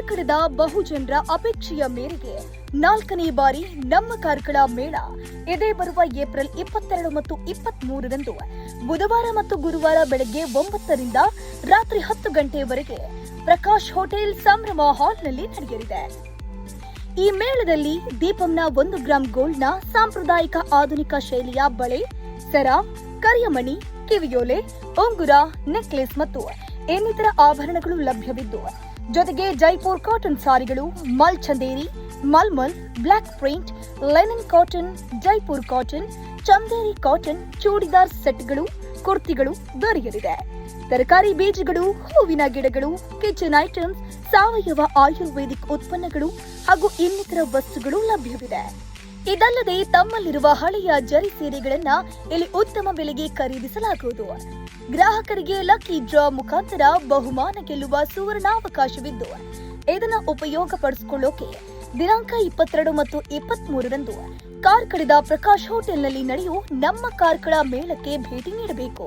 ಕಾರ್ಕಳದ ಬಹುಜನರ ಅಪೇಕ್ಷೆಯ ಮೇರೆಗೆ 4ನೇ ಬಾರಿ ನಮ್ಮ ಕಾರ್ಕಳ ಮೇಳ ಇದೇ ಬರುವ ಏಪ್ರಿಲ್ 22 ಮತ್ತು 23ರಂದು ಬುಧವಾರ ಮತ್ತು ಗುರುವಾರ ಬೆಳಗ್ಗೆ 9 ರಿಂದ ರಾತ್ರಿ 10 ಗಂಟೆಯವರೆಗೆ ಪ್ರಕಾಶ್ ಹೋಟೆಲ್ ಸಂಭ್ರಮ ಹಾಲ್ನಲ್ಲಿ ನಡೆಯಲಿದೆ. ಈ ಮೇಳದಲ್ಲಿ ದೀಪಂನ 1 ಗ್ರಾಂ ಗೋಲ್ಡ್ನ ಸಾಂಪ್ರದಾಯಿಕ ಆಧುನಿಕ ಶೈಲಿಯ ಬಳೆ, ಸರ, ಕರಿಯಮಣಿ, ಕಿವಿಯೋಲೆ, ಉಂಗುರ, ನೆಕ್ಲೆಸ್ ಮತ್ತು ಇನ್ನಿತರ ಆಭರಣಗಳು ಲಭ್ಯವಿದ್ದು, ಜೊತೆಗೆ ಜೈಪುರ್ ಕಾಟನ್ ಸಾರಿಗಳು, ಮಲ್ Chanderi, mulmul, block print, linen cotton, Jaipur cotton, Chanderi cotton, churidar ಸೆಟ್ಗಳು, ಕುರ್ತಿಗಳು ದೊರೆಯಲಿದೆ. ತರಕಾರಿ ಬೀಜಗಳು, ಹೂವಿನ ಗಿಡಗಳು, ಕಿಚನ್ ಐಟಮ್ಸ್, ಸಾವಯವ ಆಯುರ್ವೇದಿಕ್ ಉತ್ಪನ್ನಗಳು ಹಾಗೂ ಇನ್ನಿತರ ವಸ್ತುಗಳು ಲಭ್ಯವಿದೆ. ಇದಲ್ಲದೆ ತಮ್ಮಲ್ಲಿರುವ ಹಳೆಯ ಜರಿ ಸೀರೆಗಳನ್ನ ಇಲ್ಲಿ ಉತ್ತಮ ಬೆಲೆಗೆ ಖರೀದಿಸಲಾಗುವುದು. ಗ್ರಾಹಕರಿಗೆ ಲಕ್ಕಿ ಡ್ರಾ ಮುಖಾಂತರ ಬಹುಮಾನ ಗೆಲ್ಲುವ ಸುವರ್ಣಾವಕಾಶವಿದ್ದು, ಇದನ್ನು ಉಪಯೋಗಪಡಿಸಿಕೊಳ್ಳೋಕೆ ದಿನಾಂಕ 22 ಮತ್ತು 23ರಂದು ಕಾರ್ಕಳದ ಪ್ರಕಾಶ್ ಹೋಟೆಲ್ನಲ್ಲಿ ನಡೆಯುವ ನಮ್ಮ ಕಾರ್ಕಳ ಮೇಳಕ್ಕೆ ಭೇಟಿ ನೀಡಬೇಕು.